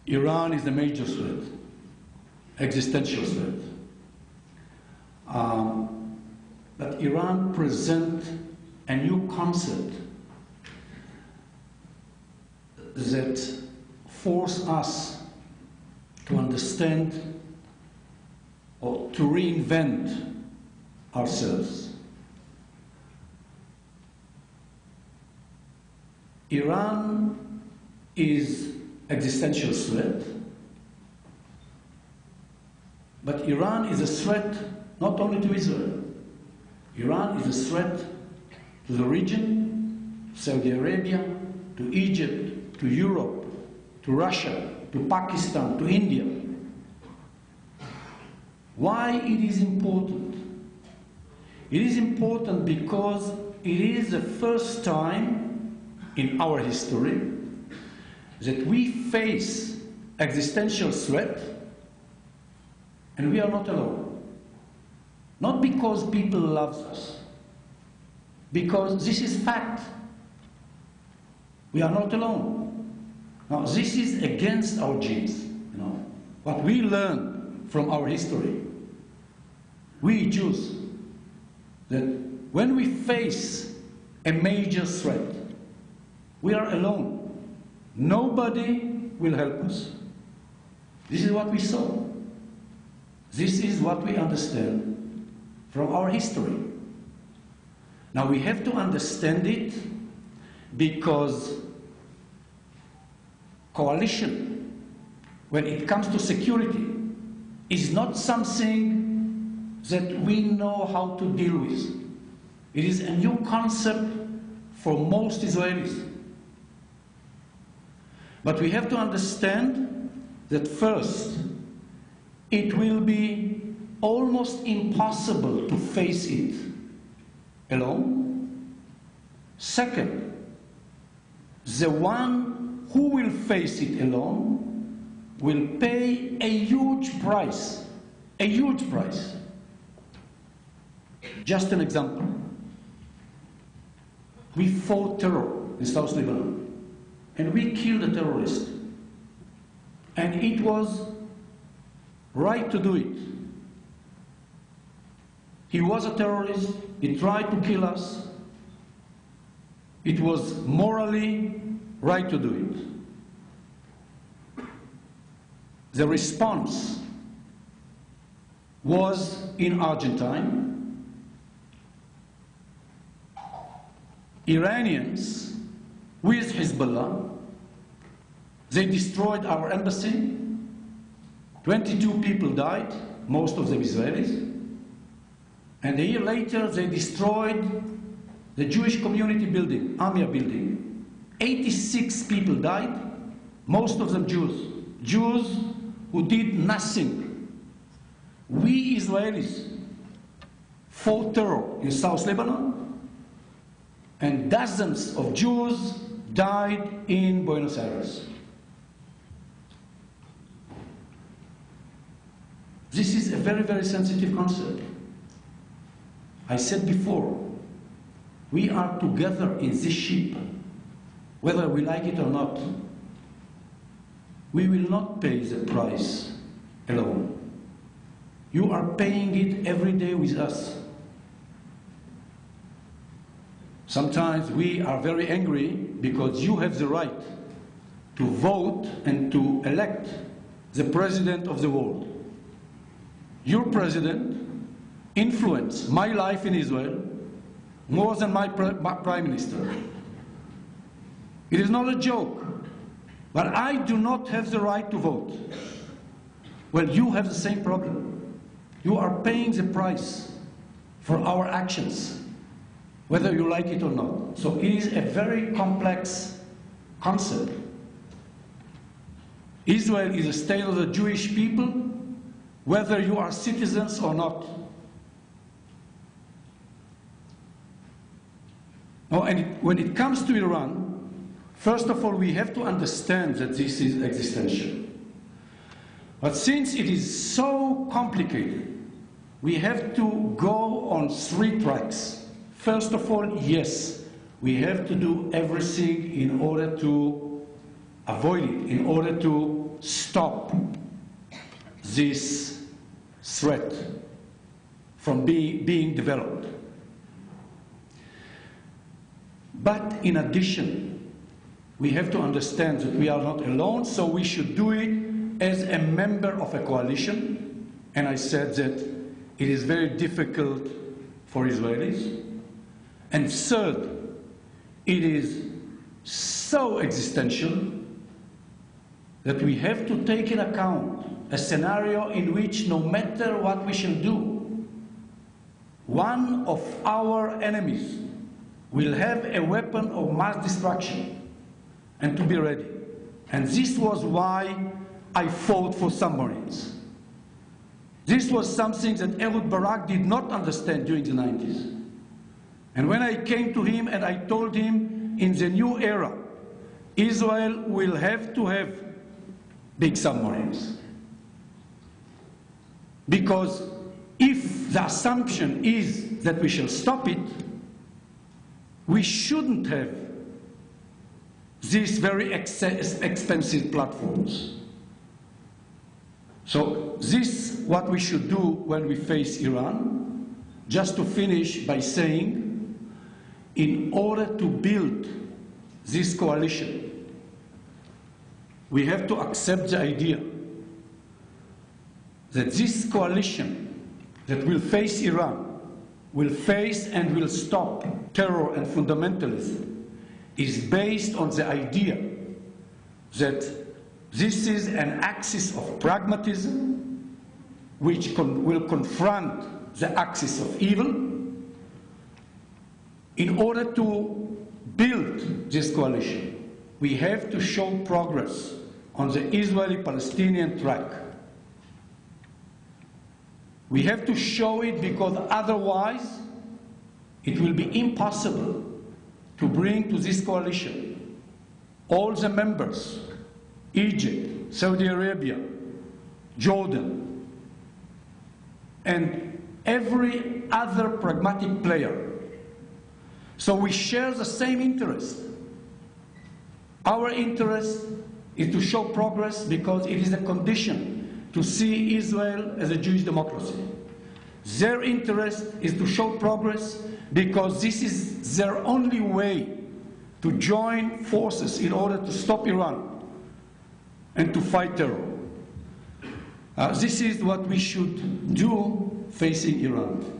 Iran is the major threat, existential threat. But Iran presents a new concept that forces us to understand or to reinvent ourselves. Iran is existential threat, but Iran is a threat not only to Israel. Iran is a threat to the region, Saudi Arabia, to Egypt, to Europe, to Russia, to Pakistan, to India. Why it is important? It is important because it is the first time in our history that we face existential threat and we are not alone. Not because people love us, because this is fact. We are not alone. Now, this is against our genes, what we learn from our history. We Jews, that when we face a major threat, we are alone. Nobody will help us. This is what we saw. This is what we understand from our history. Now we have to understand it because coalition, when it comes to security, is not something that we know how to deal with. It is a new concept for most Israelis. But we have to understand that first, it will be almost impossible to face it alone. Second, the one who will face it alone will pay a huge price, a huge price. Just an example. We fought terror in South Lebanon, and we killed a terrorist. And it was right to do it. He was a terrorist, he tried to kill us. It was morally right to do it. The response was in Argentine. Iranians with Hezbollah, they destroyed our embassy. 22 people died, most of them Israelis. And a year later, they destroyed the Jewish community building, Amir building. 86 people died, most of them Jews. Jews who did nothing. We Israelis fought terror in South Lebanon, and dozens of Jews died in Buenos Aires. This is a very, very sensitive concept. I said before, we are together in this ship, whether we like it or not. We will not pay the price alone. You are paying it every day with us. Sometimes we are very angry because you have the right to vote and to elect the president of the world. Your president influenced my life in Israel more than my prime minister. It is not a joke, but I do not have the right to vote. Well, you have the same problem. You are paying the price for our actions, whether you like it or not. So it is a very complex concept. Israel is a state of the Jewish people, whether you are citizens or not. Oh, and when it comes to Iran, first of all, we have to understand that this is existential. But since it is so complicated, we have to go on 3 tracks. First of all, yes, we have to do everything in order to avoid it, in order to stop this threat from being developed. But in addition, we have to understand that we are not alone, so we should do it as a member of a coalition. And I said that it is very difficult for Israelis. And third, it is so existential that we have to take into account a scenario in which no matter what we shall do, one of our enemies will have a weapon of mass destruction, and to be ready. And this was why I fought for submarines. This was something that Ehud Barak did not understand during the 90s. And when I came to him and I told him, in the new era, Israel will have to have big submarines. Because if the assumption is that we shall stop it, we shouldn't have these very expensive platforms. So this is what we should do when we face Iran. Just to finish by saying, in order to build this coalition, we have to accept the idea that this coalition that will face Iran, will face and will stop terror and fundamentalism, is based on the idea that this is an axis of pragmatism which will confront the axis of evil. In order to build this coalition, we have to show progress on the Israeli-Palestinian track. We have to show it because otherwise it will be impossible to bring to this coalition all the members, Egypt, Saudi Arabia, Jordan, and every other pragmatic player. So we share the same interest. Our interest is to show progress because it is a condition to see Israel as a Jewish democracy. Their interest is to show progress because this is their only way to join forces in order to stop Iran and to fight terror. This is what we should do facing Iran.